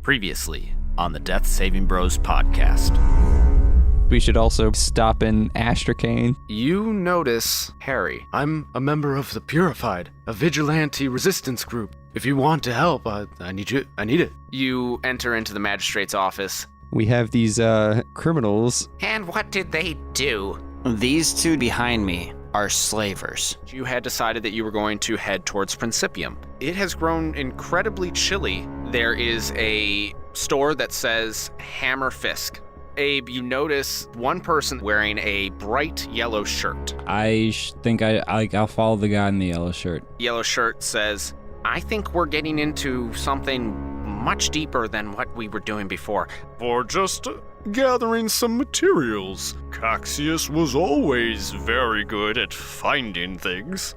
Previously on the Death Saving Bros podcast. We should also stop in Astrakhan. You notice Harry. I'm a member of the Purified, a vigilante resistance group. If you want to help, I need you. I need it. You enter into the magistrate's office. We have these criminals. And what did they do? These two behind me are slavers. You had decided that you were going to head towards Principium. It has grown incredibly chilly. There is a store that says Hammer Fisk. Abe, you notice one person wearing a bright yellow shirt. I think I'll follow the guy in the yellow shirt. Yellow shirt says, I think we're getting into something much deeper than what we were doing before. For just gathering some materials. Caxius was always very good at finding things.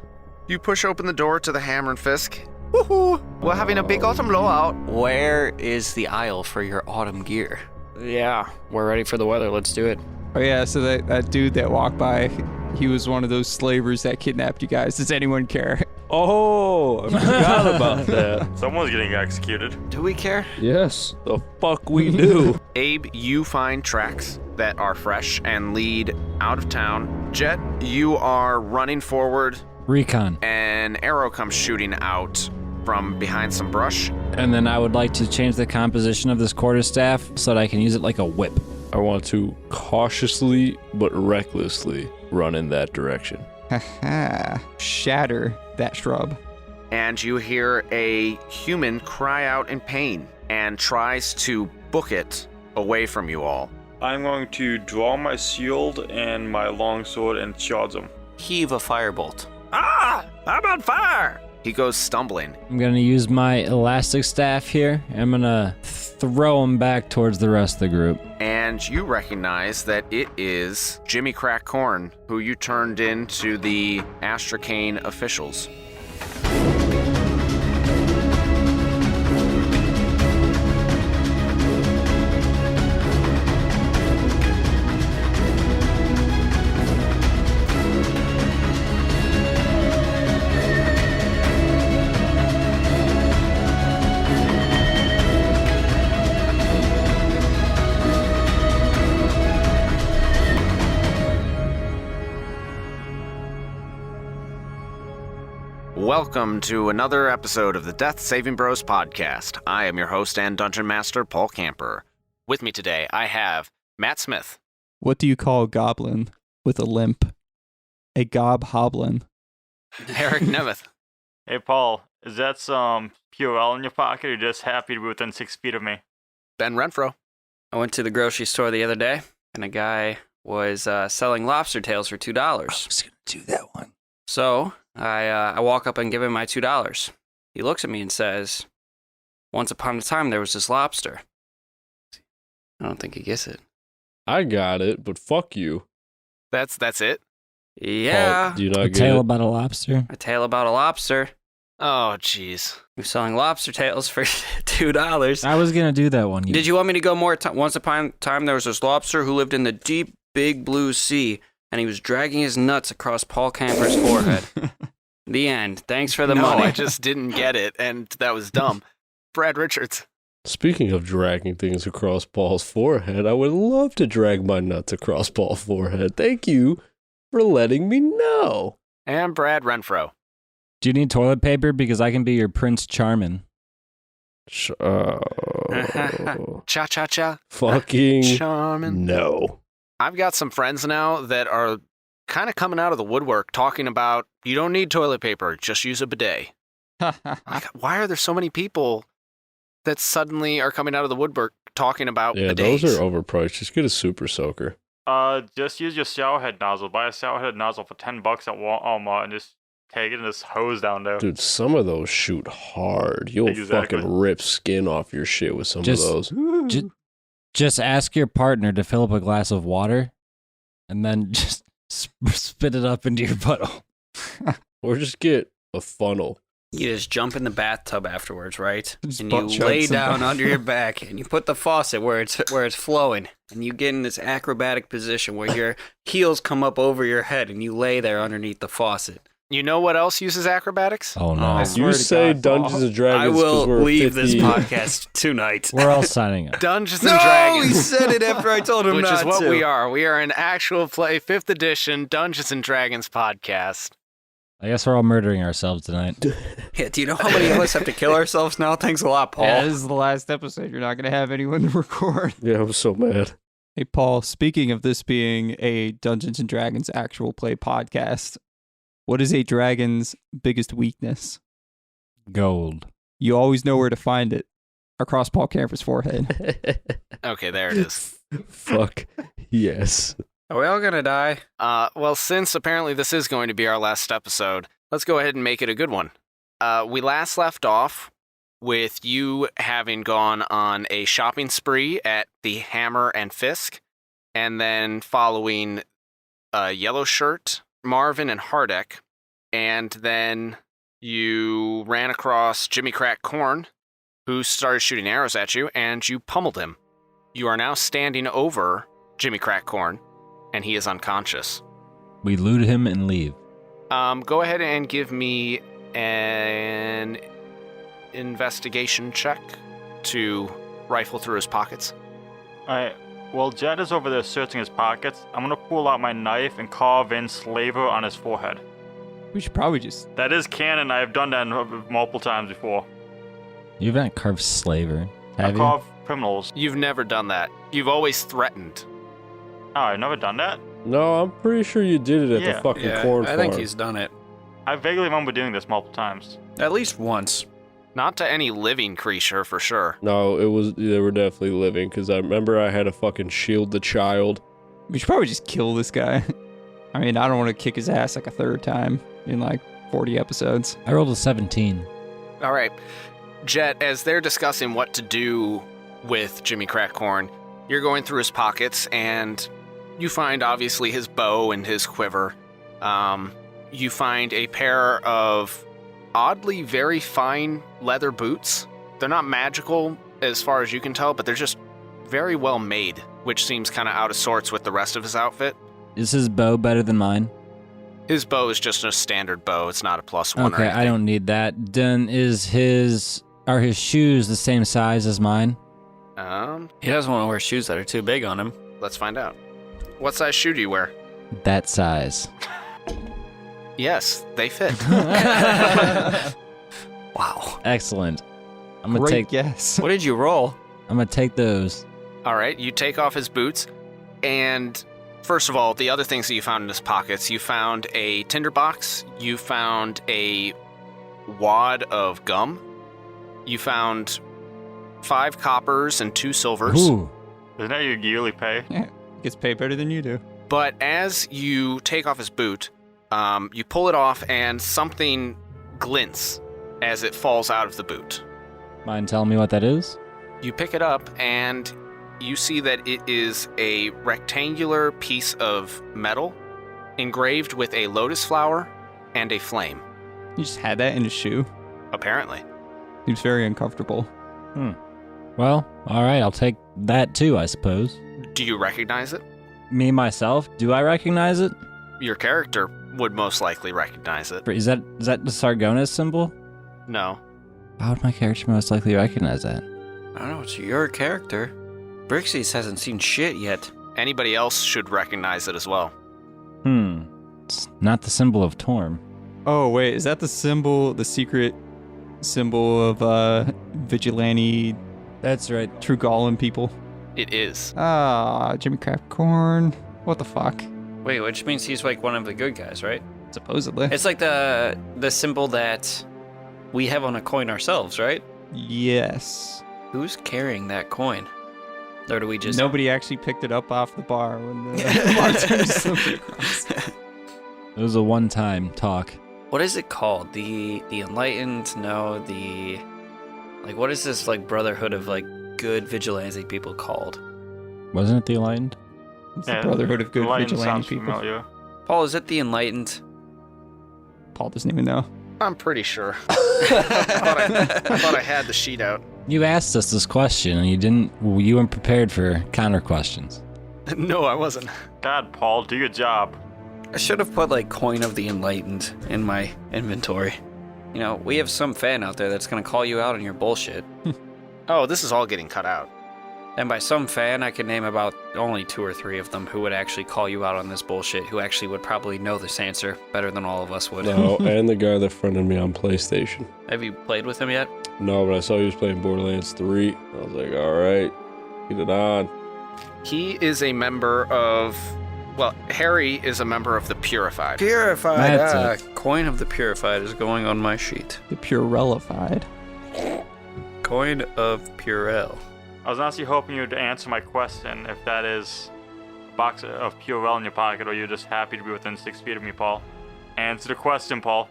You push open the door to the Hammer and Fisk. Woohoo! We're having a big autumn blowout. Where is the aisle for your autumn gear? Yeah, we're ready for the weather. Let's do it. Oh yeah, so that dude that walked by, he was one of those slavers that kidnapped you guys. Does anyone care? Oh, I forgot about that. Someone's getting executed. Do we care? Yes, the fuck we do. Abe, you find tracks that are fresh and lead out of town. Jet, you are running forward. Recon. An arrow comes shooting out from behind some brush. And then I would like to change the composition of this quarterstaff so that I can use it like a whip. I want to cautiously but recklessly run in that direction. Haha. Shatter that shrub. And you hear a human cry out in pain and tries to book it away from you all. I'm going to draw my shield and my longsword and charge him. Heave a firebolt. Ah! I'm on fire! He goes stumbling. I'm going to use my elastic staff here. I'm going to throw him back towards the rest of the group. And you recognize that it is Jimmy Crack Corn, who you turned into the Astrakhan officials. Welcome to another episode of the Death Saving Bros podcast. I am your host and Dungeon Master, Paul Camper. With me today, I have Matt Smith. What do you call a goblin with a limp? A gob-hoblin. Eric Nemeth. Hey, Paul, is that some Purell in your pocket or just happy to be within 6 feet of me? Ben Renfro. I went to the grocery store the other day, and a guy was selling lobster tails for $2. I was going to do that one. So I walk up and give him my $2. He looks at me and says, once upon a time, there was this lobster. I don't think he gets it. I got it, but fuck you. That's it? Yeah. Paul, do you not A get tale it? about a lobster. A tale about a lobster. Oh, jeez. He was selling lobster tails for $2. I was going to do that one. Did you want me to go more? Once upon a time, there was this lobster who lived in the deep, big blue sea, and he was dragging his nuts across Paul Camper's forehead. The end. Thanks for the money. I just didn't get it, and that was dumb. Brad Richards. Speaking of dragging things across Paul's forehead, I would love to drag my nuts across Paul's forehead. Thank you for letting me know. And Brad Renfro. Do you need toilet paper? Because I can be your Prince Charmin. Cha-cha-cha. Fucking Charmin. no. I've got some friends now that are kind of coming out of the woodwork talking about, you don't need toilet paper, just use a bidet. Like, why are there so many people that suddenly are coming out of the woodwork talking about Yeah, bidets? those are overpriced. Just get a super soaker. Just use your shower head nozzle. Buy a shower head nozzle for $10 at Walmart and just take it and just hose down there. Dude, some of those shoot hard. You'll Exactly. fucking rip skin off your shit with some of those. Just ask your partner to fill up a glass of water and then just spit it up into your butthole. Or just get a funnel. You just jump in the bathtub afterwards, right? Just and butt you chug lay some down bath. under your back, and you put the faucet where it's flowing, and you get in this acrobatic position where your heels come up over your head, and you lay there underneath the faucet. You know what else uses acrobatics? Oh no. I swear You to say God, Paul. Dungeons and Dragons. I 'cause will we're leave 50. this podcast tonight. We're all signing up. Dungeons and Dragons. he said it after I told him Which not is what to. we are. We are an actual play 5th edition Dungeons and Dragons podcast. I guess we're all murdering ourselves tonight. Yeah, do you know how many of us have to kill ourselves now? Thanks a lot, Paul. Yeah, this is the last episode. You're not going to have anyone to record. Yeah, I'm so mad. Hey, Paul, speaking of this being a Dungeons and Dragons actual play podcast, what is a dragon's biggest weakness? Gold. You always know where to find it. Across Paul Camper's forehead. Okay, there it is. Fuck yes. Are we all gonna die? Well, since apparently this is going to be our last episode, let's go ahead and make it a good one. We last left off with you having gone on a shopping spree at the Hammer and Fisk, and then following Yellow Shirt, Marvin, and Hardek, and then you ran across Jimmy Crack Corn, who started shooting arrows at you, and you pummeled him. You are now standing over Jimmy Crack Corn, and he is unconscious. We loot him and leave. Go ahead and give me an investigation check to rifle through his pockets. Alright, while Jed is over there searching his pockets, I'm gonna pull out my knife and carve in slaver on his forehead. We should probably just... That is canon, I've done that multiple times before. You haven't carved slaver, I have you? carve criminals. You've never done that. You've always threatened. Oh, I've never done that? No, I'm pretty sure you did it at Yeah. the fucking Yeah, corn I farm. think he's done it. I vaguely remember doing this multiple times. At least once. Not to any living creature, for sure. No, they were definitely living, because I remember I had to fucking shield the child. We should probably just kill this guy. I mean, I don't want to kick his ass like a third time in like 40 episodes. I rolled a 17. All right. Jet, as they're discussing what to do with Jimmy Crackcorn, you're going through his pockets, and you find, obviously, his bow and his quiver. You find a pair of oddly very fine leather boots. They're not magical as far as you can tell, but they're just very well made, which seems kind of out of sorts with the rest of his outfit. Is his bow better than mine? His bow is just a standard bow. It's not a +1 or Okay, anything. I don't need that. Then are his shoes the same size as mine? He doesn't want to wear shoes that are too big on him. Let's find out. What size shoe do you wear? That size. Yes, they fit. Wow. Excellent. I'm gonna Great take. guess. What did you roll? I'm gonna take those. All right, you take off his boots, and first of all, the other things that you found in his pockets, you found a tinderbox, you found a wad of gum, you found 5 coppers and 2 silvers. Ooh. Isn't that your yearly pay? Yeah, gets paid better than you do. But as you take off his boot, you pull it off, and something glints as it falls out of the boot. Mind telling me what that is? You pick it up, and you see that it is a rectangular piece of metal engraved with a lotus flower and a flame, You just had that in his shoe. apparently. Seems very uncomfortable. Well, all right. I'll take that too, I suppose. Do you recognize it? Me myself, do I recognize it? Your character would most likely recognize it. Is that the Sargonis symbol? No. How would my character most likely recognize that? I don't know, it's your character. Brixies hasn't seen shit yet. Anybody else should recognize it as well. It's not the symbol of Torm. Oh, wait, is that the secret symbol of vigilante That's right. True Golem people? It is. Ah, Jimmy Crackcorn. What the fuck? Wait, which means he's like one of the good guys, right? Supposedly. It's like the symbol that we have on a coin ourselves, right? Yes. Who's carrying that coin? Or do we just... Nobody actually picked it up off the bar when the bartender slipped it across. It was a one-time talk. What is it called? The Enlightened? No, like, what is this, like, brotherhood of, like, good vigilante people called? Wasn't it the Enlightened? It's the Brotherhood of Good Lion Vigilante sounds people. familiar. Paul, is it the Enlightened? Paul doesn't even know. I'm pretty sure. I thought I had the sheet out. You asked us this question, and you weren't prepared for counter questions. No, I wasn't. God, Paul, do your job. I should have put like coin of the enlightened in my inventory. You know, we have some fan out there that's gonna call you out on your bullshit. Oh, this is all getting cut out. And by some fan, I can name about only 2 or 3 of them who would actually call you out on this bullshit, who actually would probably know this answer better than all of us would. No, and the guy that fronted me on PlayStation. Have you played with him yet? No, but I saw he was playing Borderlands 3. I was like, all right, get it on. He is a member of. Well, Harry is a member of the Purified. Purified. That's Coin of the Purified is going on my sheet. The Purellified. Coin of Purell. I was honestly hoping you'd answer my question if that is a box of Purell in your pocket, or you're just happy to be within 6 feet of me, Paul. Answer the question, Paul.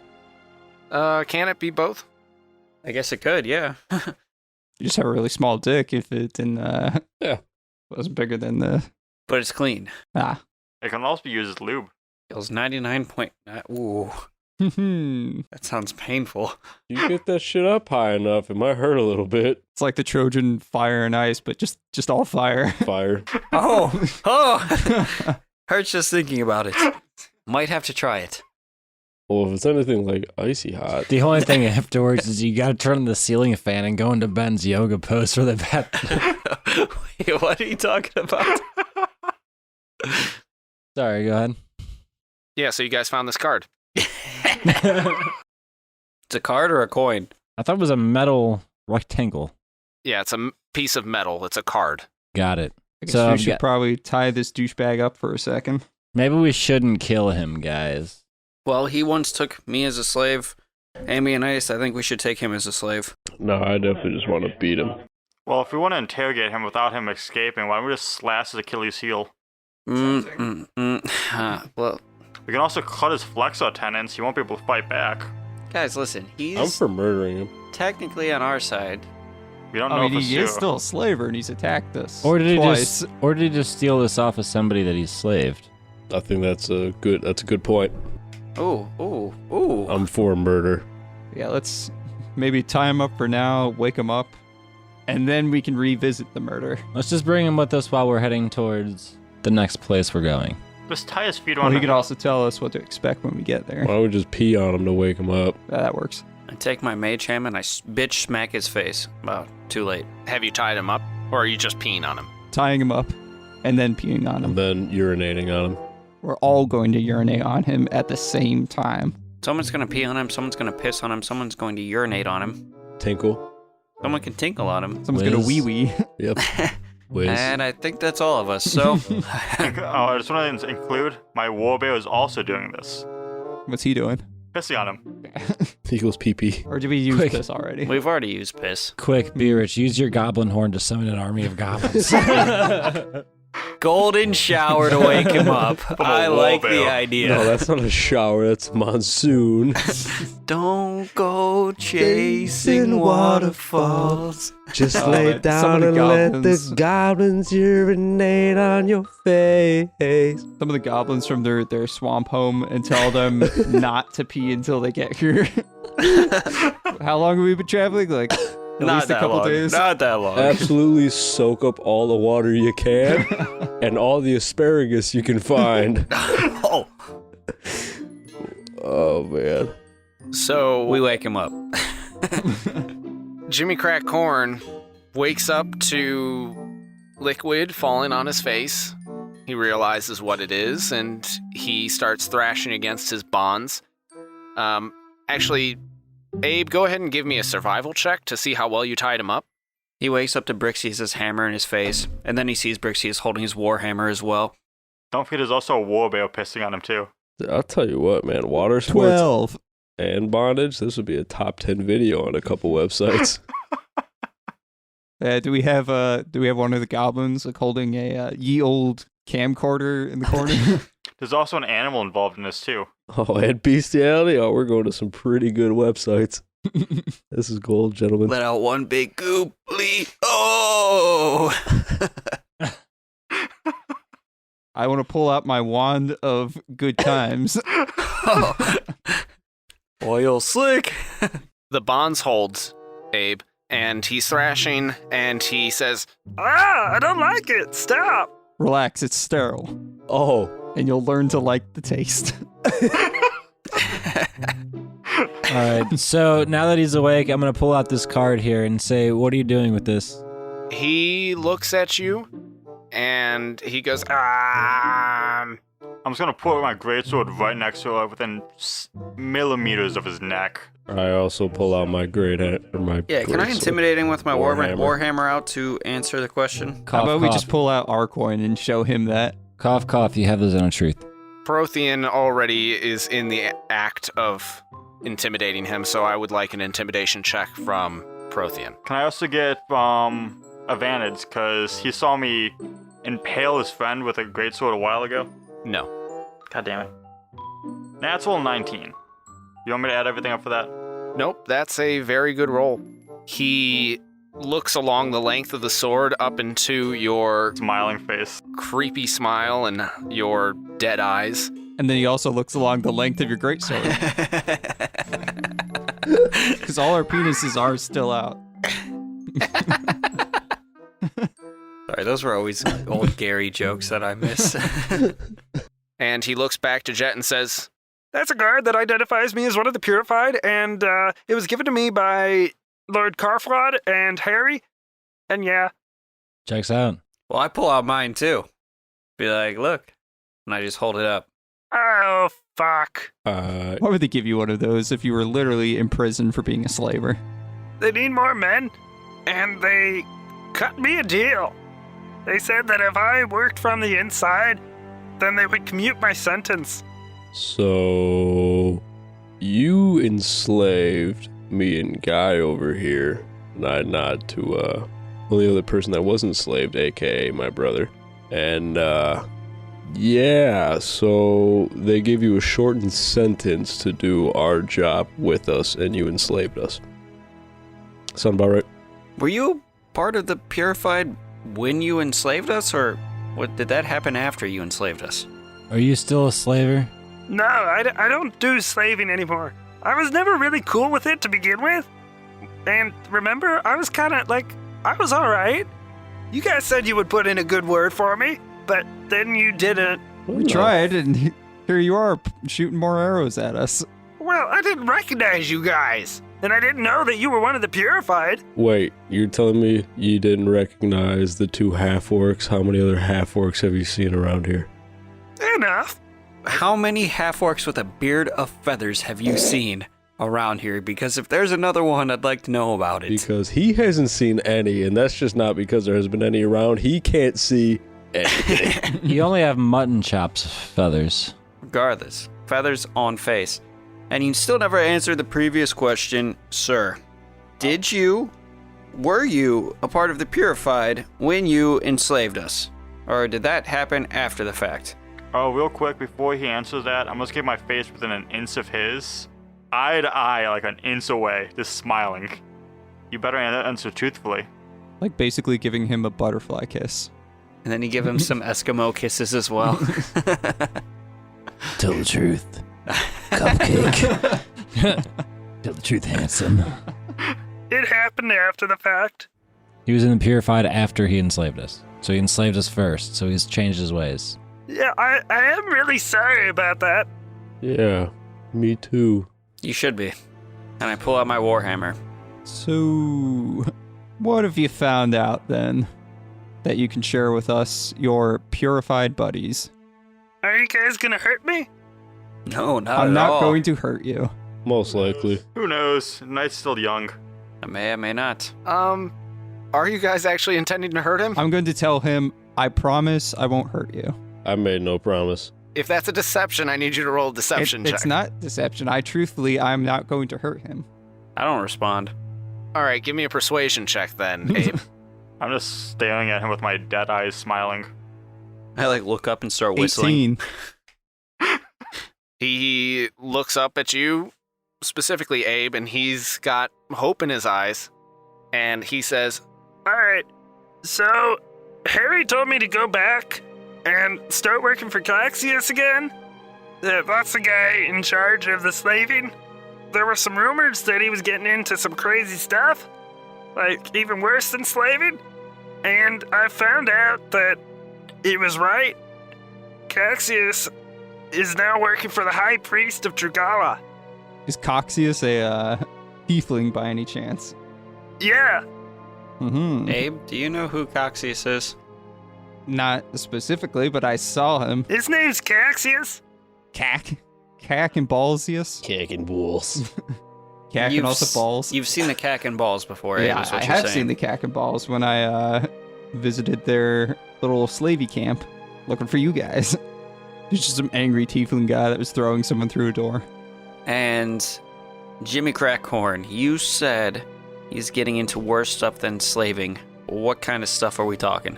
Can it be both? I guess it could, yeah. You just have a really small dick if it didn't, Yeah. wasn't bigger than the, But it's clean. It can also be used as lube. Feels 99. Ooh, it's that sounds painful. You get that shit up high enough, it might hurt a little bit. like the Trojan fire and ice, but just all fire. Fire. Oh! Hurts just thinking about it. Might have to try it. Well, if it's anything like icy hot, The only thing afterwards is you gotta turn on the ceiling fan and go into Ben's yoga pose for the bath. Wait, what are you talking about? Sorry, go ahead. Yeah, so you guys found this card. It's a card or a coin? I thought it was a metal rectangle. Yeah, it's a piece of metal. It's a card. Got it. I guess So we I'm should ge- probably tie this douchebag up for a second. Maybe we shouldn't kill him, guys. Well, he once took me as a slave. Amy and Ice, I think we should take him as a slave. no, I definitely just want to beat him. Well, if we want to interrogate him without him escaping, why don't we just slash his Achilles heel? Well, We can also cut his flexor tendons. He won't be able to fight back. guys, listen. I'm He's for murdering him. technically on our side. We don't I know mean, for he sure. is still a slaver and he's attacked us Or did he twice. just steal this off of somebody that he's slaved? I think that's a good point. Ooh. I'm for murder. Yeah, let's maybe tie him up for now, wake him up, and then we can revisit the murder. Let's just bring him with us while we're heading towards the next place we're going. Just tie his feet Well, on he the could also tell us what to expect when we get there. Why don't we just pee on him to wake him up? That works. I take my mage hammer and I bitch smack his face. Well, too late. Have you tied him up, or are you just peeing on him? Tying him up and then peeing on him. And then urinating on him. We're all going to urinate on him at the same time. Someone's gonna pee on him, someone's gonna piss on him, someone's going to urinate on him. Tinkle. Someone can tinkle on him. Someone's going to Whiz. wee-wee. Yep. Whiz. And I think that's all of us, so... I just want to include my warbear is also doing this. What's he doing? Pissing on him. Equals pee-pee. Or did we use Quick. this already? We've already used piss. Quick, Beerich, use your goblin horn to summon an army of goblins. Golden shower to wake him up. I like the warbear. idea. No, that's not a shower. That's monsoon. Don't go chasing waterfalls. Just Oh, lay man, some of down the and let the goblins- goblins urinate on your face. Some of the goblins from their swamp home and tell them not to pee until they get here. How long have we been traveling? Like, at Not least a that couple long. days? Not that long. Absolutely soak up all the water you can and all the asparagus you can find. Oh. Oh, man. So We wake him up. Jimmy Crack Corn wakes up to liquid falling on his face. He realizes what it is, and he starts thrashing against his bonds. Actually, Abe, go ahead and give me a survival check to see how well you tied him up. He wakes up to Brixius' hammer in his face, and then he sees Brixius holding his war hammer as well. Don't forget there's also a warbear pissing on him too. I'll tell you what, man. Water sports 12. and bondage, this would be a top 10 video on a couple websites. Do we have one of the goblins like holding a ye old camcorder in the corner? There's also an animal involved in this too. Oh, and bestiality? Oh, we're going to some pretty good websites. This is gold, gentlemen. Let out one big goop. Oh! I want to pull out my wand of good times. Oil slick. The bonds hold, Abe, and he's thrashing, and he says, "Ah, I don't like it. Stop." Relax, it's sterile. Oh, and you'll learn to like the taste. All right. So now that he's awake, I'm gonna pull out this card here and say, "What are you doing with this?" He looks at you, and he goes, I'm just gonna put my greatsword right next to within millimeters of his neck. I also pull out my my. Yeah, can I greatsword. intimidate him with my Warhammer. Warhammer out to answer the question? Cough, How about we cough. just pull out our coin and show him that? Cough, cough. You have the zone of truth. Prothean already is in the act of intimidating him, so I would like an intimidation check from Prothean. Can I also get advantage because he saw me impale his friend with a greatsword a while ago? No. God damn it. Natural 19. You want me to add everything up for that? Nope, that's a very good roll. He looks along the length of the sword up into your Smiling face. creepy smile and your dead eyes. And then he also looks along the length of your greatsword. Because all our penises are still out. Sorry, those were always old Gary jokes that I miss. And he looks back to Jet and says, "That's a guard that identifies me as one of the Purified, and it was given to me by Lord Carflod and Harry. And yeah." Checks out. Well, I pull out mine too. Be like, look. And I just hold it up. Oh, fuck. Why would they give you one of those if you were literally imprisoned for being a slaver? They need more men, and they cut me a deal. They said that if I worked from the inside, then they would commute my sentence. So, you enslaved me and Guy over here. And I nod to, the other person that was enslaved, aka my brother. And, yeah, so they gave you a shortened sentence to do our job with us, and you enslaved us. Sound about right? Were you part of the Purified when you enslaved us, or what did that happen after you enslaved us? Are you still a slaver? No, I don't do slaving anymore. I was never really cool with it to begin with. And remember, I was kind of like, I was alright. You guys said you would put in a good word for me, but then you didn't. We tried, and here you are shooting more arrows at us. Well, I didn't recognize you guys, and I didn't know that you were one of the Purified. Wait, you're telling me you didn't recognize the two half-orcs? How many other half-orcs have you seen around here? Enough. How many half-orcs with a beard of feathers have you seen around here? Because if there's another one, I'd like to know about it. Because he hasn't seen any, and that's just not because there has been any around. He can't see anything. You only have mutton chops feathers. Regardless, feathers on face. And you still never answered the previous question, sir. Were you a part of the Purified when you enslaved us? Or did that happen after the fact? Oh, real quick, before he answers that, I'm gonna get my face within an inch of his. Eye to eye, like an inch away, just smiling. You better answer truthfully. Like basically giving him a butterfly kiss. And then you give him some Eskimo kisses as well. Tell the truth. Cupcake. Tell the truth, handsome. It happened after the fact. He was in the Purified after he enslaved us. So he enslaved us first, so he's changed his ways. Yeah, I am really sorry about that. Yeah, me too. You should be. And I pull out my Warhammer. So, what have you found out then that you can share with us, your Purified buddies? Are you guys gonna hurt me? No, not I'm at not all. going to hurt you. Most likely. Who knows? Knight's still young. I may, I may not. Are you guys actually intending to hurt him? I'm going to tell him, I promise I won't hurt you. I made no promise. If that's a deception, I need you to roll a deception check. It's not deception. I'm not going to hurt him. I don't respond. All right, give me a persuasion check then, Abe. I'm just staring at him with my dead eyes smiling. I look up and start whistling. 18. He looks up at you, specifically Abe, and he's got hope in his eyes. And he says, all right, so Harry told me to go back and start working for Caxius again. That's the guy in charge of the slaving. There were some rumors that he was getting into some crazy stuff, like even worse than slaving. And I found out that he was right. Caxius is now working for the High Priest of Trugala. Is Coxius a tiefling by any chance? Yeah, Mm-hmm. Abe, do you know who Coxius is? Not specifically, but I saw him. his name's Caxius. Cack and Ballsius. Cack and bulls. Cack and also balls. You've seen the cack and balls before, Abe, Yeah, is what I you're have saying. seen the Cack and Balls when I visited their little slavey camp looking for you guys. There's just some angry tiefling guy that was throwing someone through a door. And Jimmy Crackhorn, you said he's getting into worse stuff than slaving. What kind of stuff are we talking?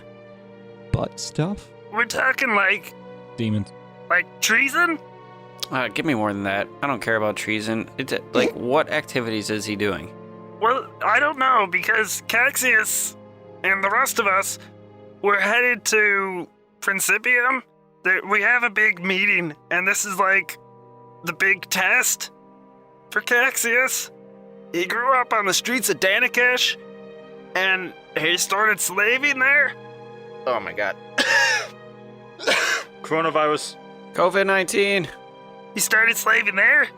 Butt stuff? We're talking like Demons. treason. Give me more than that. I don't care about treason. It's like, what activities is he doing? Well, I don't know, because Caxius and the rest of us were headed to Principium. We have a big meeting, and this is like the big test for Caxius. He grew up on the streets of Danakash, and he started slaving there. Oh my god. Coronavirus. COVID-19. He started slaving there.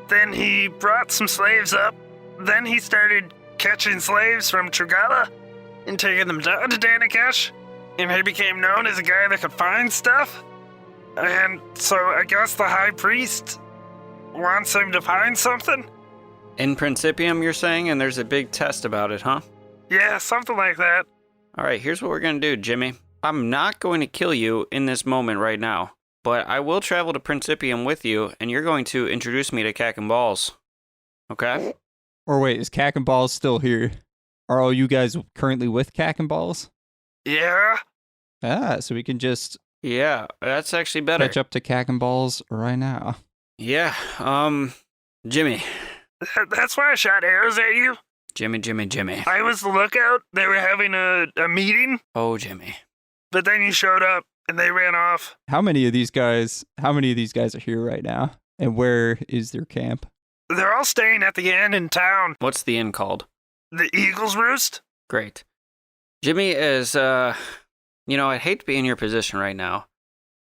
Then he brought some slaves up. Then he started catching slaves from Trugala and taking them down to Danakash. And he became known as a guy that could find stuff. And so I guess the High Priest wants him to find something? In Principium, you're saying, and there's a big test about it, huh? Yeah, something like that. All right, here's what we're going to do, Jimmy. I'm not going to kill you in this moment right now, but I will travel to Principium with you, and you're going to introduce me to Cack and Balls. Okay? Or wait, is Cack and Balls still here? Are all you guys currently with Cack and Balls? Yeah? So we can just Yeah, that's actually better. catch up to Cack and Balls right now. Yeah, Jimmy. That's why I shot arrows at you. Jimmy. I was the lookout. They were having a meeting, Oh, Jimmy. but then you showed up and they ran off. How many of these guys are here right now? And where is their camp? They're all staying at the inn in town. What's the inn called? The Eagle's Roost? Great. Jimmy is, I'd hate to be in your position right now,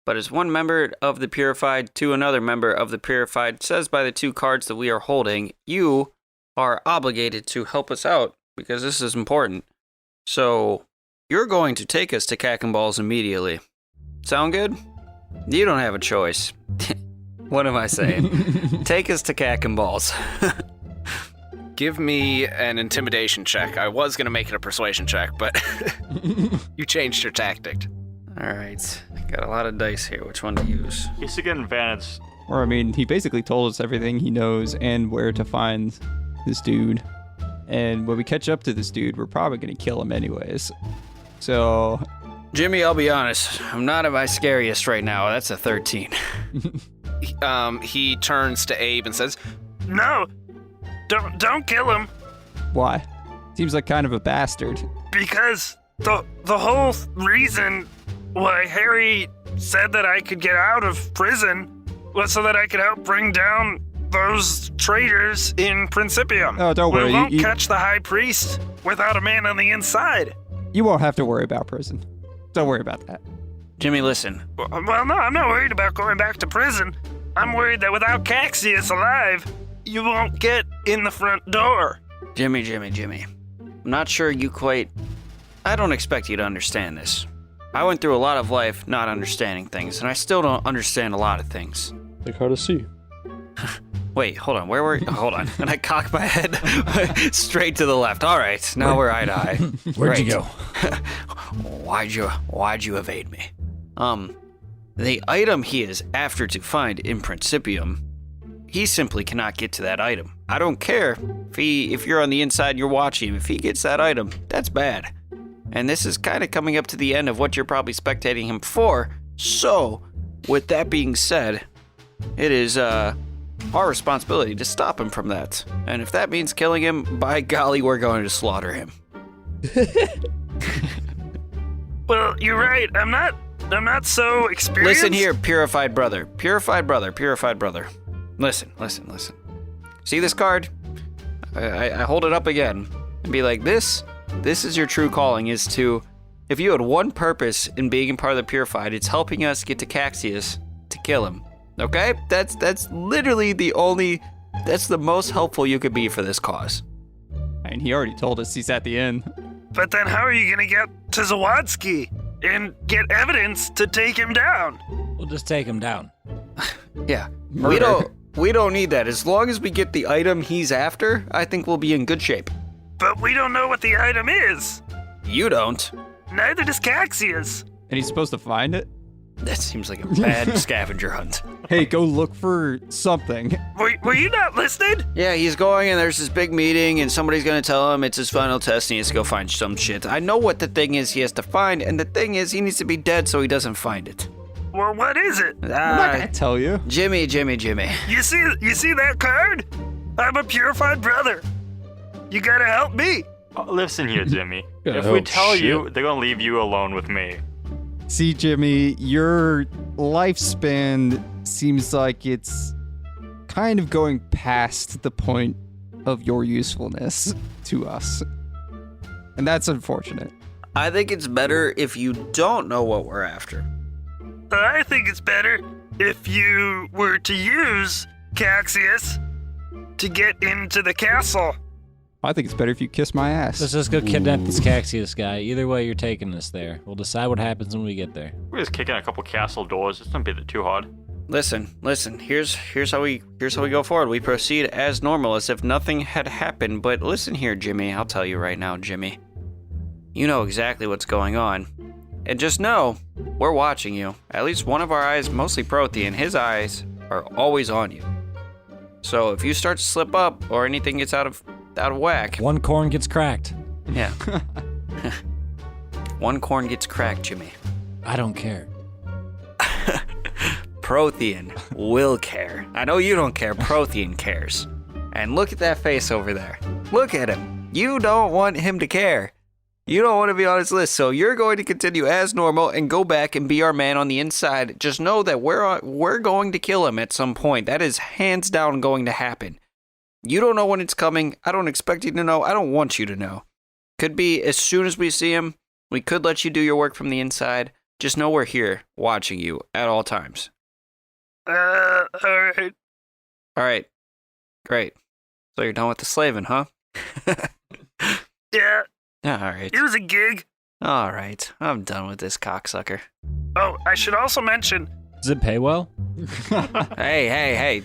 but as one member of the Purified to another member of the Purified says by the two cards that we are holding, you are obligated to help us out because this is important. So, you're going to take us to Cack and Balls immediately. Sound good? You don't have a choice. What am I saying? Take us to Cack and Balls. Give me an intimidation check. I was going to make it a persuasion check, but you changed your tactic. All right. Got a lot of dice here. Which one to use? He should get an advantage. Or, I mean, he basically told us everything he knows and where to find this dude. And when we catch up to this dude, we're probably going to kill him anyways. So, Jimmy, I'll be honest. I'm not at my scariest right now. That's a 13. He turns to Abe and says, No, don't kill him, why? Seems like kind of a bastard. because the whole reason why Harry said that I could get out of prison was so that I could help bring down those traitors in Principium. Oh, don't worry. We won't You catch the High Priest without a man on the inside. won't have to worry about prison. Don't worry about that. Jimmy, listen. Well, no, I'm not worried about going back to prison. I'm worried that without Caxius alive, you won't get in the front door. Jimmy. I'm not sure you quite... I don't expect you to understand this. I went through a lot of life not understanding things, and I still don't understand a lot of things. Like how to see. Wait, hold on. Where were you? Hold on. And I cock my head straight to the left. All right, now we're eye to eye. Where'd you Great. go? Why'd you evade me? The item he is after to find in Principium, he simply cannot get to that item. I don't care if you're on the inside, you're watching him. If he gets that item, that's bad. And this is kind of coming up to the end of what you're probably spectating him for. So, with that being said, it is our responsibility to stop him from that. And if that means killing him, by golly, we're going to slaughter him. Well, you're right. I'm not so experienced. Listen here, purified brother. Purified brother. Listen. See this card? I hold it up again and be like, this is your true calling, is to If you had one purpose in being part of the Purified, it's helping us get to Caxius to kill him. Okay? That's literally that's the most helpful you could be for this cause. And he already told us he's at the inn. But then how are you gonna get to Zawadzki and get evidence to take him down? We'll just take him down. Yeah. Murder. We don't need that. As long as we get the item he's after, I think we'll be in good shape. But we don't know what the item is. You don't. Neither does Caxius. And he's supposed to find it? That seems like a bad scavenger hunt. Hey, go look for something. Were you not listening? Yeah, he's going and there's this big meeting and somebody's gonna tell him it's his final test and he has to go find some shit. I know what the thing is he has to find, and the thing is he needs to be dead so he doesn't find it. Well, what is it? I'm not gonna tell you. Jimmy. You see that card? I'm a purified brother. You gotta help me. Listen here, Jimmy. Yeah, If we oh, tell you, shit. they're gonna leave you alone with me. See, Jimmy, your lifespan seems like it's kind of going past the point of your usefulness to us. And that's unfortunate. I think it's better if you don't know what we're after. I think it's better if you were to use Caxius to get into the castle. I think it's better if you kiss my ass. Let's just go kidnap this Caxius guy. Either way, you're taking us there. We'll decide what happens when we get there. We're just kicking a couple castle doors. It's not be too hard. Listen. Here's how we go forward. We proceed as normal, as if nothing had happened. But listen here, Jimmy. I'll tell you right now, Jimmy. You know exactly what's going on, and just know we're watching you. At least one of our eyes, mostly Prothean, his eyes are always on you. So if you start to slip up or anything gets out of whack, One corn gets cracked. yeah, one corn gets cracked, Jimmy. I don't care. Prothean will care. I know you don't care. Prothean cares. And look at that face over there. Look at him. You don't want him to care. You don't want to be on his list, so you're going to continue as normal and go back and be our man on the inside. Just know that we're going to kill him at some point. That is hands down going to happen. You don't know when it's coming. I don't expect you to know. I don't want you to know. Could be as soon as we see him. We could let you do your work from the inside. Just know we're here, watching you at all times. Alright. All right. Great. So you're done with the slaving, huh? Yeah, All right. it was a gig. All right. I'm done with this cocksucker. Oh, I should also mention, Does it pay well? Hey,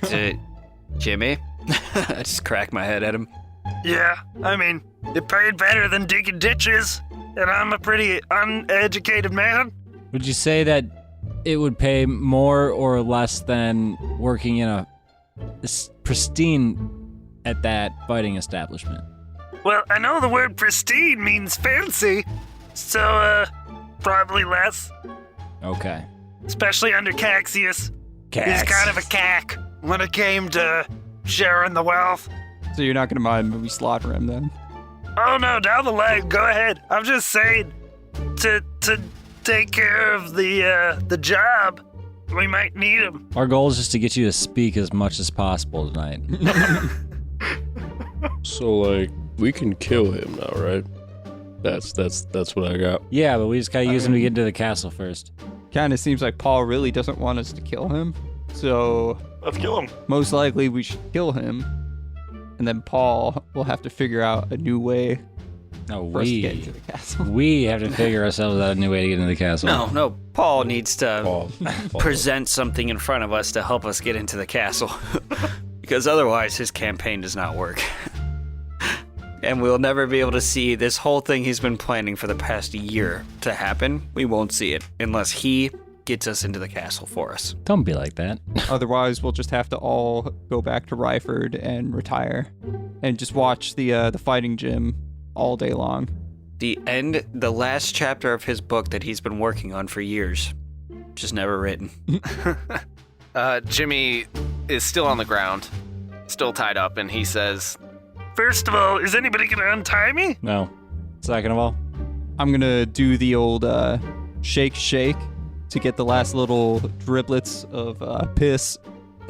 Jimmy. I just cracked my head at him. yeah, I mean, it paid better than digging ditches, and I'm a pretty uneducated man. Would you say that it would pay more or less than working in a pristine at that fighting establishment? Well, I know the word pristine means fancy, so, probably less. Okay. Especially under Caxius. He's Cax. kind of a cack when it came to sharing the wealth. So you're not gonna mind when we slaughter him then? Oh no, down the line, go ahead. I'm just saying, to take care of the job, we might need him. Our goal is just to get you to speak as much as possible tonight. So like we can kill him now, right? That's what I got. Yeah, but we just gotta use him to get into the castle first. Kinda seems like Paul really doesn't want us to kill him. So Let's kill him. most likely we should kill him. And then Paul will have to figure out a new way No, for us to get into the castle. we have to figure ourselves out a new way to get into the castle. No. Paul needs to Paul. present something in front of us to help us get into the castle. Because otherwise his campaign does not work. And we'll never be able to see this whole thing he's been planning for the past year to happen. We won't see it unless he gets us into the castle for us. Don't be like that. Otherwise, we'll just have to all go back to Ryford and retire, and just watch the fighting gym all day long. The last chapter of his book that he's been working on for years, just never written. Jimmy is still on the ground, still tied up, and he says, First of all, is anybody gonna untie me? No. Second of all, I'm gonna do the old shake to get the last little driblets of piss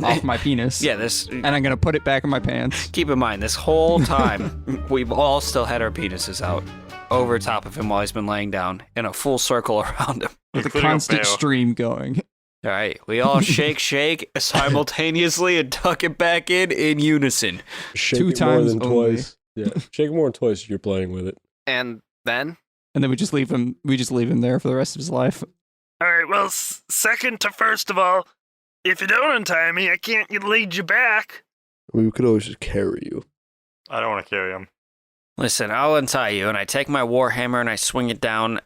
off my penis. Yeah, this. And I'm gonna put it back in my pants. Keep in mind, this whole time we've all still had our penises out. over top of him while he's been laying down in a full circle around him. With a Including a constant fail. stream going. All right, we all shake simultaneously and tuck it back in unison. Shake Two it more times than only. twice. Yeah, shake it more than twice if you're playing with it. And then And then we just leave him there for the rest of his life. All right, well, second to first of all, if you don't untie me, I can't lead you back. We could always just carry you. I don't want to carry him. Listen, I'll untie you, and I take my warhammer and I swing it down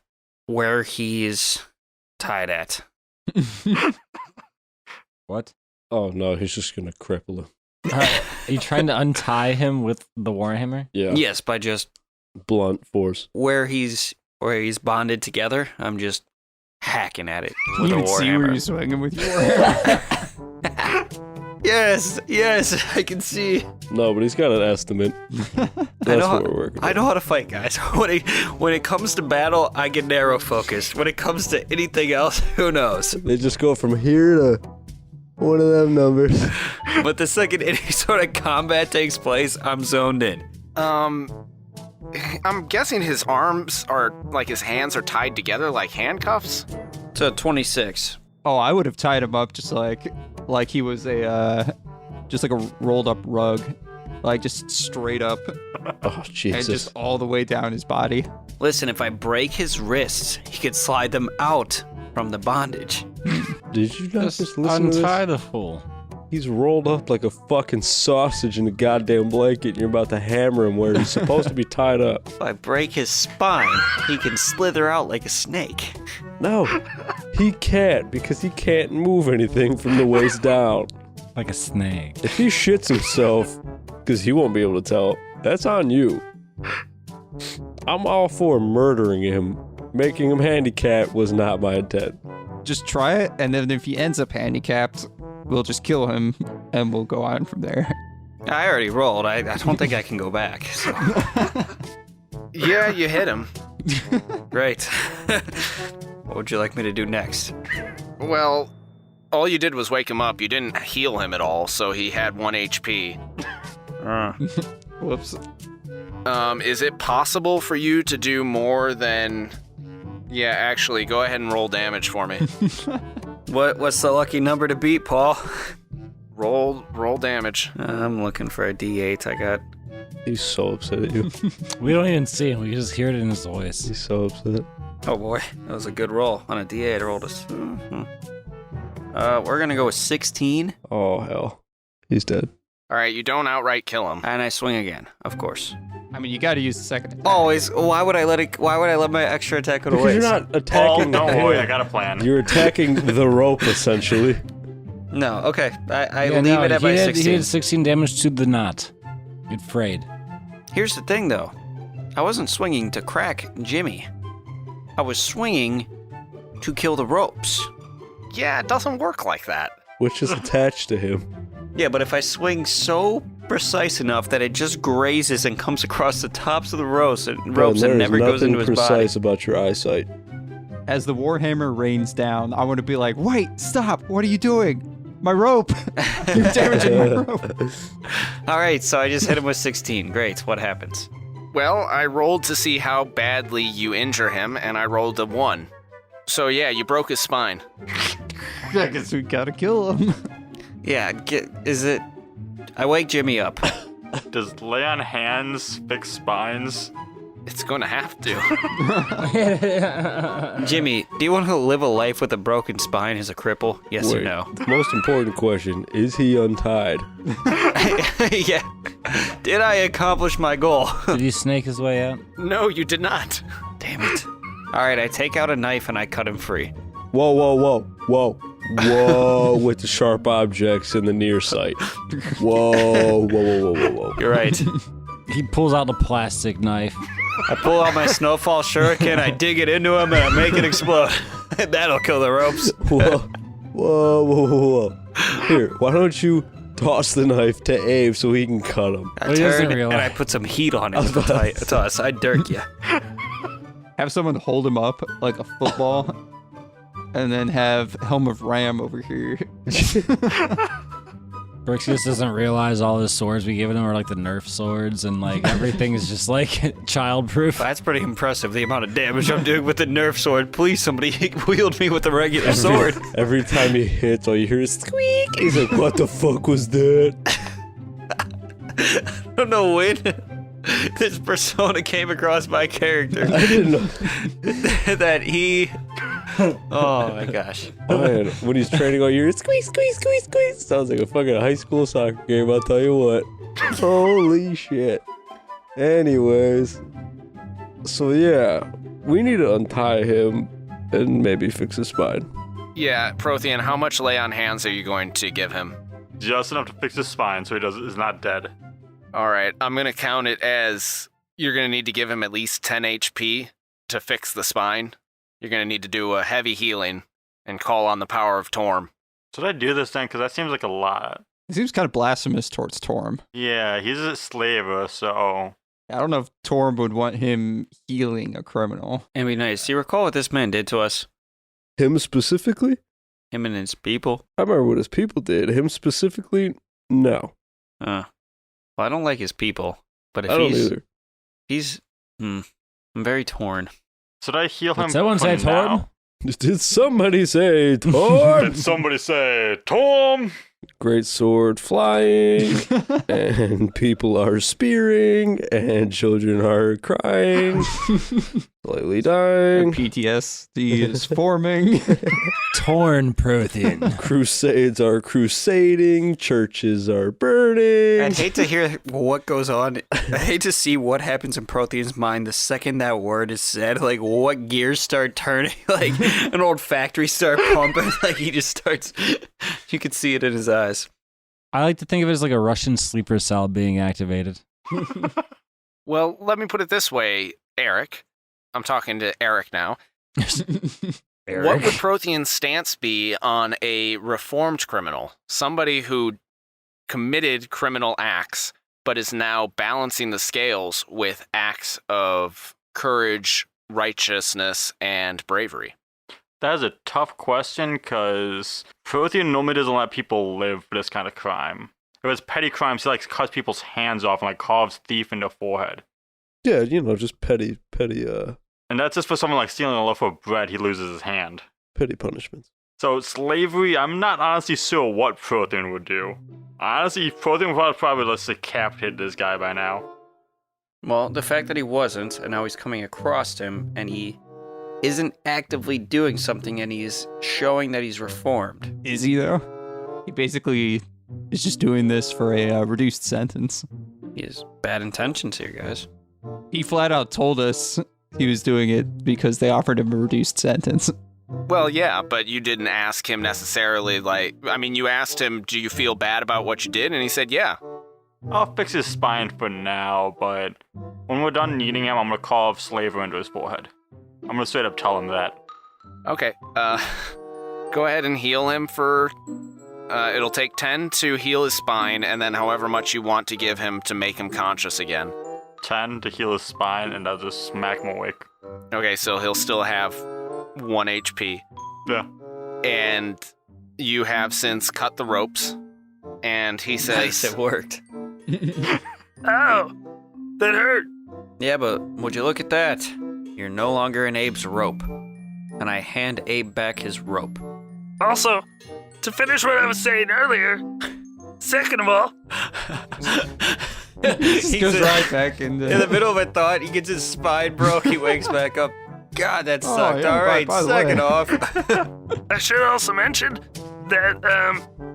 where he's tied at. What? Oh no, he's just gonna cripple him. Are you trying to untie him with the warhammer? Yeah. Yes, by just Blunt force. where he's bonded together. I'm just hacking at it with You a even see where warhammer. you're swinging with your warhammer. Yes, I can see. No, but he's got an estimate. That's what we're working. I know how to fight, guys. When it comes to battle, I get narrow focused. When it comes to anything else, who knows? They just go from here to one of them numbers. But the second any sort of combat takes place, I'm zoned in. I'm guessing his arms are like his hands are tied together like handcuffs. So 26. Oh, I would have tied him up just like he was just like a rolled up rug, like just straight up Oh and Jesus! just all the way down his body. Listen, if I break his wrists, he could slide them out from the bondage. Did you not just Just listen to untie this? the fool. He's rolled up like a fucking sausage in a goddamn blanket, and you're about to hammer him where he's supposed to be tied up. If I break his spine, he can slither out like a snake. No, he can't because he can't move anything from the waist down. Like a snake. If he shits himself, because he won't be able to tell, that's on you. I'm all for murdering him. Making him handicapped was not my intent. Just try it, and then if he ends up handicapped, we'll just kill him, and we'll go on from there. I already rolled. I don't think I can go back. So. Yeah, you hit him. Great. What would you like me to do next? Well, all you did was wake him up. You didn't heal him at all, so he had 1 HP. Whoops. Is it possible for you to do more than... Yeah, actually, go ahead and roll damage for me. What's the lucky number to beat, Paul? roll damage. I'm looking for a D8. I got. He's so upset at you. We don't even see him. We just hear it in his voice. He's so upset. Oh boy, that was a good roll. On a D8, I rolled a. We're gonna go with 16, Oh hell, he's dead. All right, you don't outright kill him. and I swing again, of course. I mean, you got to use the second attack. Always. Why would I let my extra attack go to Because waste? you're not Oh, attacking. don't worry, I him. got a plan. You're attacking the rope essentially. No. Okay. I Yeah, leave no, it at my he 16. did 16 damage to the knot. It frayed. Here's the thing, though. I wasn't swinging to crack Jimmy. I was swinging to kill the ropes. Yeah, it doesn't work like that. Which is attached to him. Yeah, but if I swing so precise enough that it just grazes and comes across the tops of the ropes and never goes into his body. precise about your eyesight. As the warhammer rains down, I want to be like, wait, stop! What are you doing? My rope! You're damaging my rope! All right, so I just hit him with 16. Great. What happens? Well, I rolled to see how badly you injure him, and I rolled a 1. So yeah, you broke his spine. I guess we gotta kill him. Yeah. Is it? I wake Jimmy up. Does lay on hands fix spines? It's gonna have to. Jimmy, do you want to live a life with a broken spine as a cripple? Yes or Wait, no? the most important question, is he untied? Yeah. Did I accomplish my goal? Did he snake his way out? No, you did not. Damn it. All right, I take out a knife and I cut him free. Whoa, whoa, whoa, whoa. Whoa, with the sharp objects in the near sight. Whoa, whoa, whoa, whoa, whoa, whoa. You're right. He pulls out a plastic knife. I pull out my snowfall shuriken, I dig it into him, and I make it explode. That'll kill the ropes. Whoa, whoa, whoa, whoa, whoa. Here, why don't you toss the knife to Abe so he can cut him? I Well, he doesn't turn and realize. I put some heat on him to toss. I dirk you. Have someone hold him up like a football, and then have Helm of Ram over here. Brixius doesn't realize all his swords we given him are like the Nerf swords, and like everything is just like childproof. That's pretty impressive, the amount of damage I'm doing with the Nerf sword. Please, somebody wield me with a regular sword. Every time he hits, all you hear is squeak. He's like, what the fuck was that? I don't know when this persona came across my character. I didn't know. That he... Oh my gosh. Man, when he's training all year, it's squeeze, squeeze, squeeze, squeeze. Sounds like a fucking high school soccer game, I'll tell you what. Holy shit. Anyways. So yeah, we need to untie him and maybe fix his spine. Yeah, Prothean, how much lay on hands are you going to give him? Just enough to fix his spine so he's not dead. All right, I'm going to count it as you're going to need to give him at least 10 HP to fix the spine. You're going to need to do a heavy healing and call on the power of Torm. Should I do this then? Because that seems like a lot. It seems kind of blasphemous towards Torm. Yeah, he's a slaver, so... I don't know if Torm would want him healing a criminal. It'd be nice. Do you recall what this man did to us? Him specifically? Him and his people? I remember what his people did. Him specifically? No. Well, I don't like his people. But if I don't either. I'm very torn. Should I heal him? Did someone say for now? Torm? Did somebody say Torm? Did somebody say Torm? Great sword flying, and people are spearing, and children are crying, slightly dying. PTSD is forming. Torn Prothean. Crusades are crusading, churches are burning. I'd hate to hear what goes on. I hate to see what happens in Prothean's mind the second that word is said. Like, what gears start turning. Like, an old factory start pumping. Like, he just starts... You could see it in his eyes. I like to think of it as like a Russian sleeper cell being activated. Well, let me put it this way, Eric. I'm talking to Eric now. What would Prothean's stance be on a reformed criminal? Somebody who committed criminal acts, but is now balancing the scales with acts of courage, righteousness, and bravery. That is a tough question, because Prothean normally doesn't let people live for this kind of crime. If it's petty crimes, he like cuts people's hands off and like carves thief in the forehead. Yeah, just petty And that's just for someone like stealing a loaf of bread, he loses his hand. punishments. So slavery, I'm not honestly sure what Prothean would do. Honestly, Prothean would probably just decapitate this guy by now. Well, the fact that he wasn't, and now he's coming across him, and he isn't actively doing something, and he's showing that he's reformed. Is he, though? He basically is just doing this for a reduced sentence. He has bad intentions here, guys. He flat out told us he was doing it because they offered him a reduced sentence. Well, yeah, but you didn't ask him necessarily, you asked him, do you feel bad about what you did? And he said, yeah. I'll fix his spine for now, but when we're done needing him, I'm gonna carve slaver into his forehead. I'm gonna straight up tell him that. Okay, go ahead and heal him for, it'll take 10 to heal his spine, and then however much you want to give him to make him conscious again. 10 to heal his spine, and I'll just smack him awake. Okay, so he'll still have 1 HP. Yeah. And you have since cut the ropes, and he says... Nice, it worked. Ow! That hurt! Yeah, but would you look at that? You're no longer in Abe's rope. And I hand Abe back his rope. Also, to finish what I was saying earlier, second of all... He goes right back into... In the middle of a thought, he gets his spine broke, he wakes back up. God, that sucked. yeah, All right, by the second way. off. I should also mention that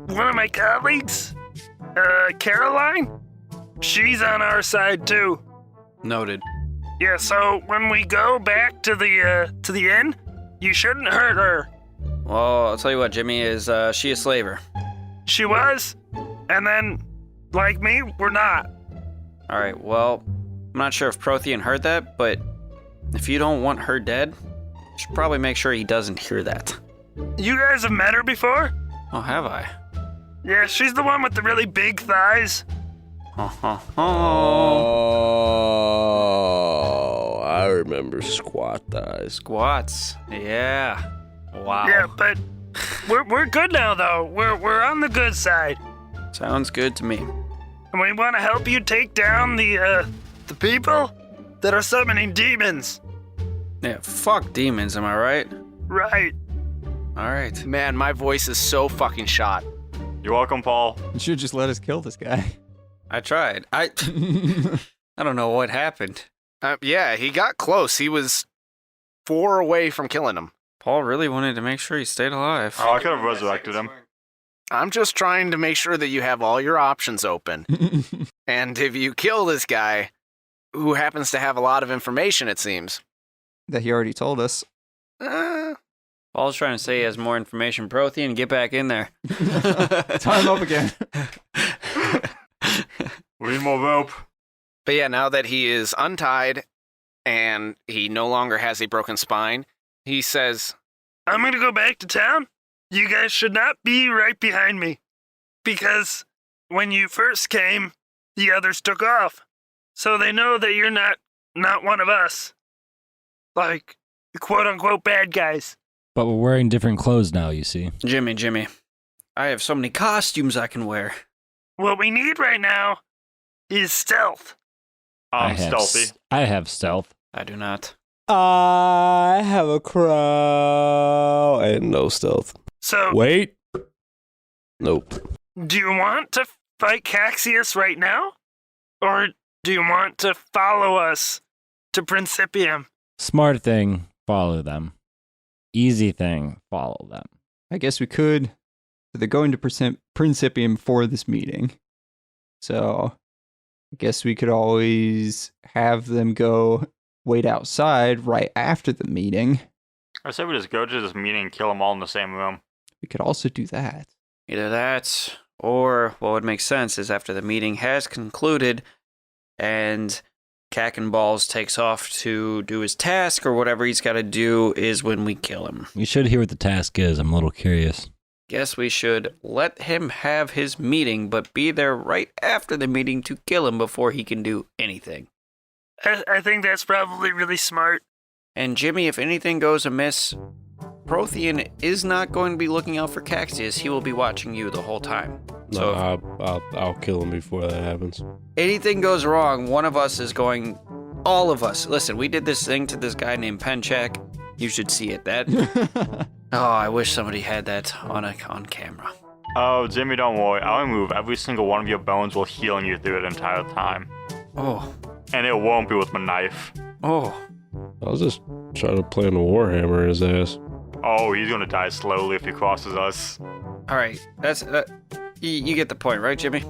one of my colleagues, Caroline, she's on our side too. Noted. Yeah, so when we go back to the inn, you shouldn't hurt her. Well, I'll tell you what, Jimmy, is she a slaver? She was, and then, like me, we're not. All right, well, I'm not sure if Prothean heard that, but if you don't want her dead, you should probably make sure he doesn't hear that. You guys have met her before? Oh, have I? Yeah, she's the one with the really big thighs. Oh, I remember squat thighs. Squats. Yeah. Wow. Yeah, but we're good now though. We're on the good side. Sounds good to me. And we want to help you take down the people that are summoning demons. Yeah, fuck demons, am I right? Right. All right. Man, my voice is so fucking shot. You're welcome, Paul. You should just let us kill this guy. I tried. I don't know what happened. Yeah, he got close. He was 4 away from killing him. Paul really wanted to make sure he stayed alive. Oh, I could have resurrected him. I'm just trying to make sure that you have all your options open. And if you kill this guy, who happens to have a lot of information, it seems. That he already told us. Paul's trying to say he has more information. Prothean, get back in there. Time up again. We need more rope. But yeah, now that he is untied and he no longer has a broken spine, he says, I'm going to go back to town. You guys should not be right behind me. Because when you first came, the others took off. So they know that you're not one of us. Like, quote-unquote bad guys. But we're wearing different clothes now, you see. Jimmy, I have so many costumes I can wear. What we need right now is stealth. I'm stealthy. I have stealth. I do not. I have a crow and no stealth. So, Wait. Nope. do you want to fight Caxius right now? Or do you want to follow us to Principium? Smart thing, follow them. Easy thing, follow them. I guess we could. They're going to Principium for this meeting. So I guess we could always have them go wait outside right after the meeting. I say we just go to this meeting and kill them all in the same room. We could also do that. Either that, or what would make sense is after the meeting has concluded and Cack and Balls takes off to do his task or whatever he's got to do is when we kill him. We should hear what the task is. I'm a little curious. Guess we should let him have his meeting, but be there right after the meeting to kill him before he can do anything. I think that's probably really smart. And Jimmy, if anything goes amiss, Prothean is not going to be looking out for Caxius. He will be watching you the whole time. So I'll kill him before that happens. anything goes wrong, one of us is going... All of us. Listen, we did this thing to this guy named Penchak. You should see it. Oh, I wish somebody had that on camera. Oh, Jimmy, don't worry. I'll remove every single one of your bones while healing you through the entire time. Oh. And it won't be with my knife. Oh. I was just trying to plant a warhammer in his ass. Oh, he's gonna die slowly if he crosses us. All right. That's... you get the point, right, Jimmy?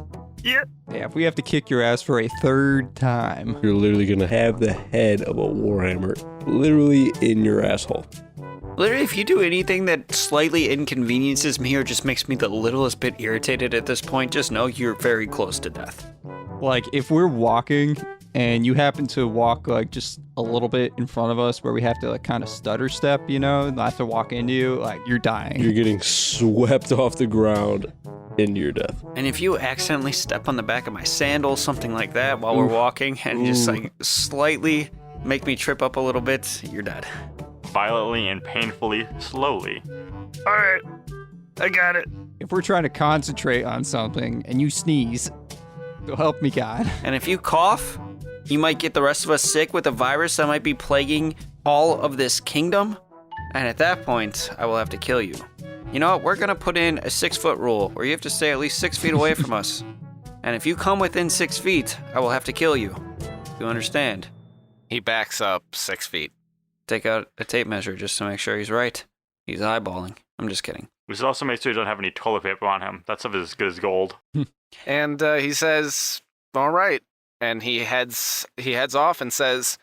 Yeah. Yeah, if we have to kick your ass for a third time. You're literally gonna have the head of a warhammer literally in your asshole. Literally, if you do anything that slightly inconveniences me or just makes me the littlest bit irritated at this point, just know you're very close to death. Like, if we're walking and you happen to walk, like, just a little bit in front of us where we have to, like, kind of stutter step, you know, not to walk into you, like, you're dying. You're getting swept off the ground into your death. And if you accidentally step on the back of my sandal, something like that, while we're walking, and just, like, slightly make me trip up a little bit, you're dead. Violently and painfully, slowly. All right. I got it. If we're trying to concentrate on something and you sneeze, so help me God. And if you cough, you might get the rest of us sick with a virus that might be plaguing all of this kingdom. And at that point, I will have to kill you. You know what? We're going to put in a 6-foot rule where you have to stay at least 6 feet away from us. And if you come within 6 feet, I will have to kill you. You understand? He backs up 6 feet. Take out a tape measure just to make sure he's right. He's eyeballing. I'm just kidding. We should also make sure he doesn't have any toilet paper on him. That stuff is as good as gold. And he says, all right. And he heads off and says,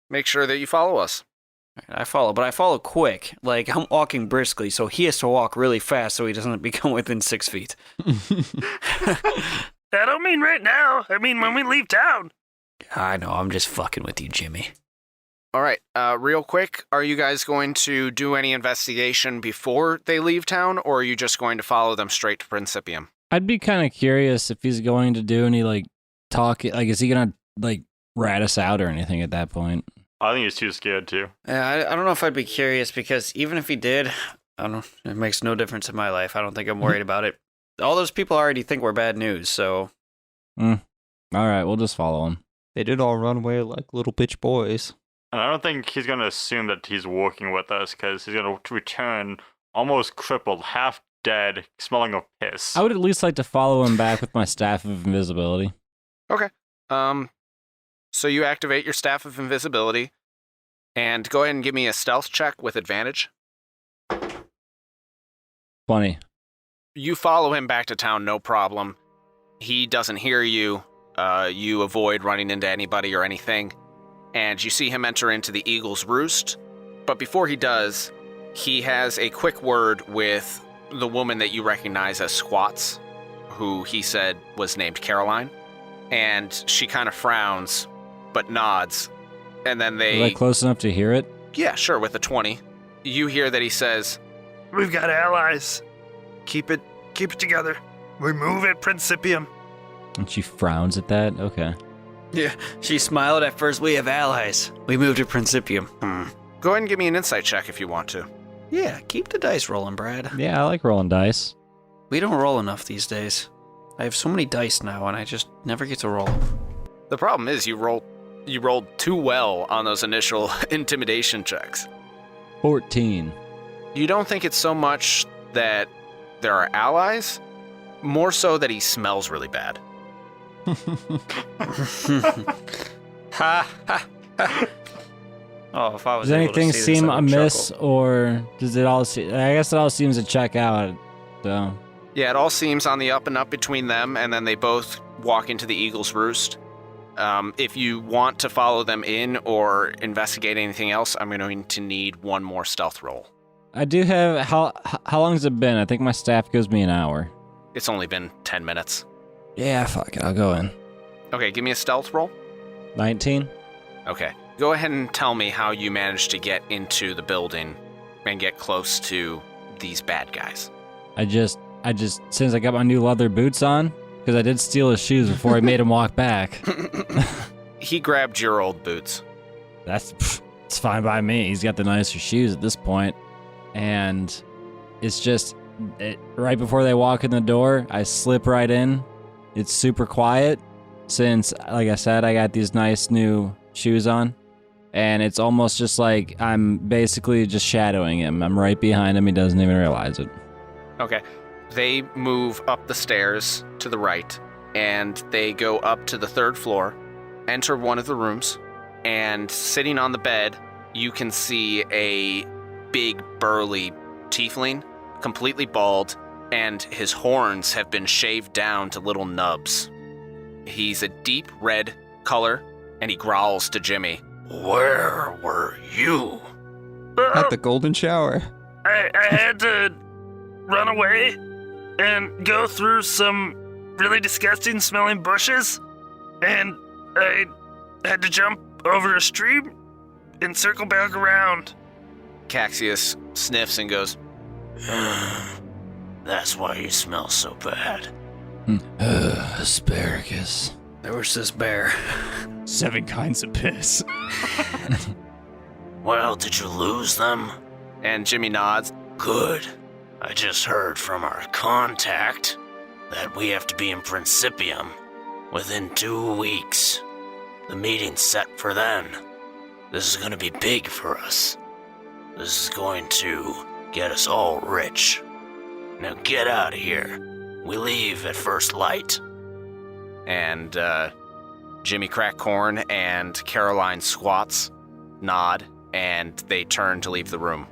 make sure that you follow us. I follow, but I follow quick. Like, I'm walking briskly, so he has to walk really fast so he doesn't become within 6 feet. I don't mean right now. I mean when we leave town. I know, I'm just fucking with you, Jimmy. All right, real quick, are you guys going to do any investigation before they leave town, or are you just going to follow them straight to Principium? I'd be kind of curious if he's going to do any, like, talk. Like, is he going to, like, rat us out or anything at that point? I think he's too scared too. Yeah, I don't know if I'd be curious because even if he did, it makes no difference in my life. I don't think I'm worried about it. all those people already think we're bad news, so All right, we'll just follow him. They did all run away like little bitch boys. And I don't think he's going to assume that he's working with us because he's going to return almost crippled, half dead, smelling of piss. I would at least like to follow him back with my staff of invisibility. Okay. So you activate your Staff of Invisibility, and go ahead and give me a stealth check with advantage. 20. You follow him back to town, no problem. He doesn't hear you. You avoid running into anybody or anything. And you see him enter into the Eagle's Roost. But before he does, he has a quick word with the woman that you recognize as Squats, who he said was named Caroline. And she kind of frowns, but nods. And then Was I close enough to hear it? Yeah, sure, with a 20. You hear that he says, We've got allies. Keep it together. We move at Principium. And she frowns at that? Okay. yeah, she smiled at first. We have allies. We moved to Principium. Go ahead and give me an insight check if you want to. Yeah, keep the dice rolling, Brad. Yeah, I like rolling dice. We don't roll enough these days. I have so many dice now, and I just never get to roll them. The problem is you rolled too well on those initial intimidation checks. 14. You don't think it's so much that there are allies, more so that he smells really bad. Ha ha ha. Oh, if I was Does able to anything see this, seem I would amiss, chuckle. or does it all I guess it all seems to check out, so... Yeah, it all seems on the up and up between them, and then they both walk into the Eagle's Roost. If you want to follow them in or investigate anything else, I'm going to need one more stealth roll. I do have... How long's it been? I think my staff gives me an hour. It's only been 10 minutes. Yeah, fuck it. I'll go in. Okay, give me a stealth roll. 19? Okay. Go ahead and tell me how you managed to get into the building and get close to these bad guys. I just, since I got my new leather boots on, because I did steal his shoes before I made him walk back. He grabbed your old boots. It's fine by me. He's got the nicer shoes at this point. And it's just, right before they walk in the door, I slip right in. It's super quiet since, like I said, I got these nice new shoes on. And it's almost just like I'm basically just shadowing him. I'm right behind him. He doesn't even realize it. Okay. They move up the stairs to the right, and they go up to the 3rd floor, enter one of the rooms, and sitting on the bed, you can see a big, burly tiefling, completely bald, and his horns have been shaved down to little nubs. He's a deep red color, and he growls to Jimmy. Where were you? At the golden shower. I had to run away and go through some really disgusting smelling bushes, and I had to jump over a stream and circle back around. Caxius sniffs and goes, That's why you smell so bad. Asparagus. There was this bear. 7 kinds of piss. Well, did you lose them? and Jimmy nods. Good. I just heard from our contact that we have to be in Principium within 2 weeks. The meeting's set for then. This is gonna be big for us. This is going to get us all rich. Now get out of here. We leave at first light. And Jimmy Crackcorn and Caroline Squats nod, and they turn to leave the room.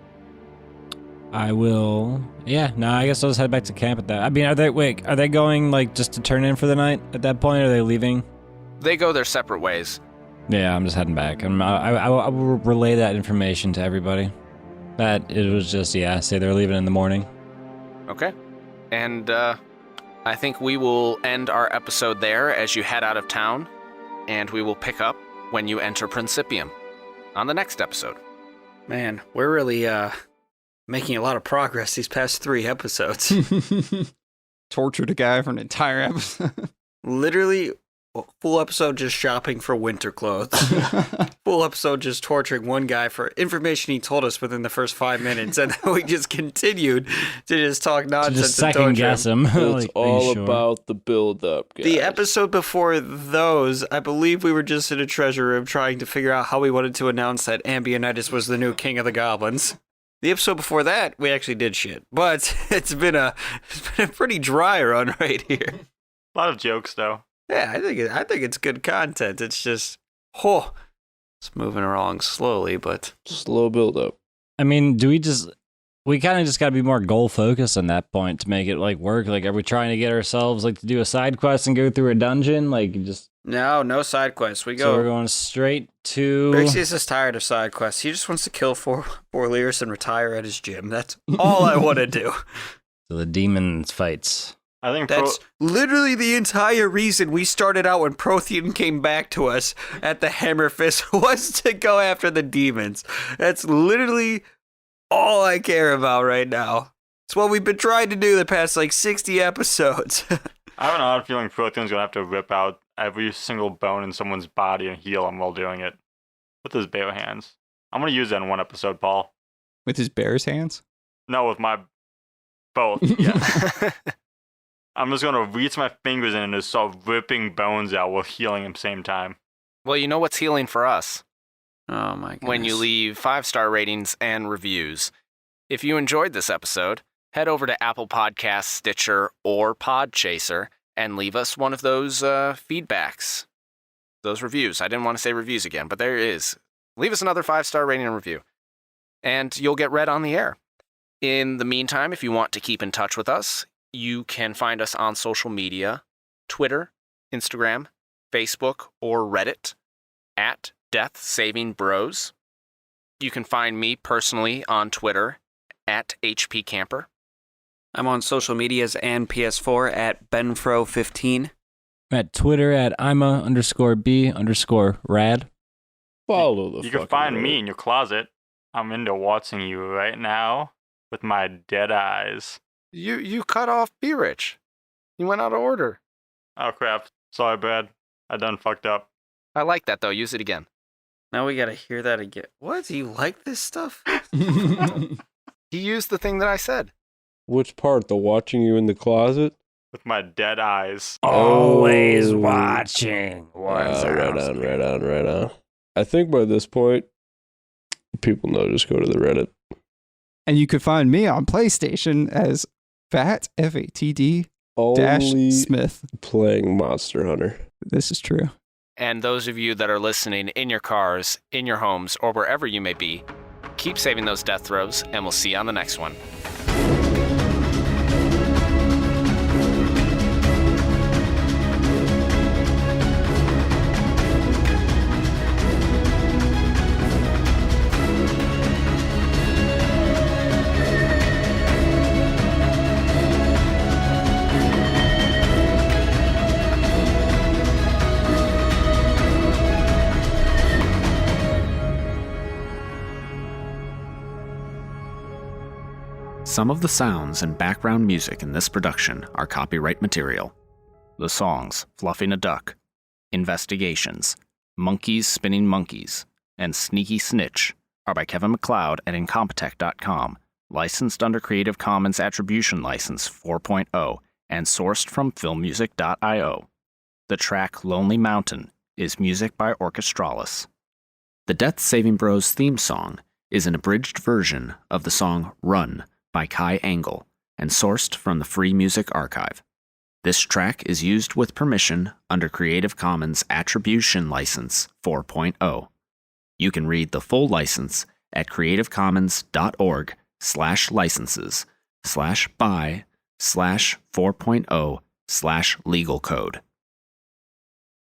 I will. Yeah, no, I guess I'll just head back to camp at that. I mean, are they going, like, just to turn in for the night at that point? Or are they leaving? They go their separate ways. Yeah, I'm just heading back. I will relay that information to everybody. That it was just, say they're leaving in the morning. Okay. And I think we will end our episode there as you head out of town, and we will pick up when you enter Principium on the next episode. Man, we're really making a lot of progress these past 3 episodes. Tortured a guy for an entire episode. Literally, full episode just shopping for winter clothes. Full episode just torturing one guy for information he told us within the first 5 minutes, and then we just continued to just talk nonsense. Just second guess him. It's Like, are you all sure? about the build-up, guys. The episode before those, I believe we were just in a treasure room trying to figure out how we wanted to announce that Ambionitis was the new king of the goblins. The episode before that, we actually did shit. But it's been a pretty dry run right here. A lot of jokes, though. Yeah, I think it's good content. It's just, it's moving along slowly, but Slow build-up. I mean, we kind of just got to be more goal focused on that point to make it like work. Like, are we trying to get ourselves like to do a side quest and go through a dungeon? Like, just no side quests. We so we're go. going straight to. Brixius is tired of side quests. He just wants to kill four Lears and retire at his gym. That's all I want to do. to the demon fights. I think That's literally the entire reason we started out when Prothean came back to us at the Hammer Fist was to go after the demons. That's literally all I care about right now. It's what we've been trying to do the past like 60 episodes. I have an odd feeling Prothean's gonna have to rip out every single bone in someone's body and heal them while doing it with his bare hands. I'm gonna use that in one episode, Paul. With his bear's hands? No, with my both. Yeah. I'm just gonna reach my fingers in and just start ripping bones out while healing at the same time. Well, you know what's healing for us? Oh my goodness. When you leave 5-star ratings and reviews. If you enjoyed this episode, head over to Apple Podcasts, Stitcher, or Podchaser and leave us one of those feedbacks, those reviews. I didn't want to say reviews again, but there it is. Leave us another 5-star rating and review, and you'll get read on the air. In the meantime, if you want to keep in touch with us, you can find us on social media, Twitter, Instagram, Facebook, or Reddit, at Death Saving Bros. You can find me personally on Twitter, at HP Camper. I'm on social medias and PS4 at Benfro15. At Twitter at Ima_B_rad. Follow the You can fucking find road. me in your closet. I'm into watching you right now with my dead eyes. You cut off Be Rich. You went out of order. Oh crap. Sorry, Brad. I done fucked up. I like that, though. Use it again. Now we gotta hear that again. What? Do you like this stuff? He used the thing that I said. Which part? The watching you in the closet? With my dead eyes. Always Oh. watching. Right on. I think by this point, people know, just go to the Reddit. And you could find me on PlayStation as Fat, FATD, dash Only Smith. playing Monster Hunter. This is true. And those of you that are listening in your cars, in your homes, or wherever you may be, keep saving those death throws, and we'll see you on the next one. Some of the sounds and background music in this production are copyright material. The songs Fluffing a Duck, Investigations, Monkeys Spinning Monkeys, and Sneaky Snitch are by Kevin MacLeod at Incompetech.com, licensed under Creative Commons Attribution License 4.0, and sourced from filmmusic.io. The track Lonely Mountain is music by Orchestralis. The Death Saving Bros theme song is an abridged version of the song Run by Kai Angle and sourced from the Free Music Archive. This track is used with permission under Creative Commons Attribution License 4.0. You can read the full license at creativecommons.org/licenses/by/4.0/legal code.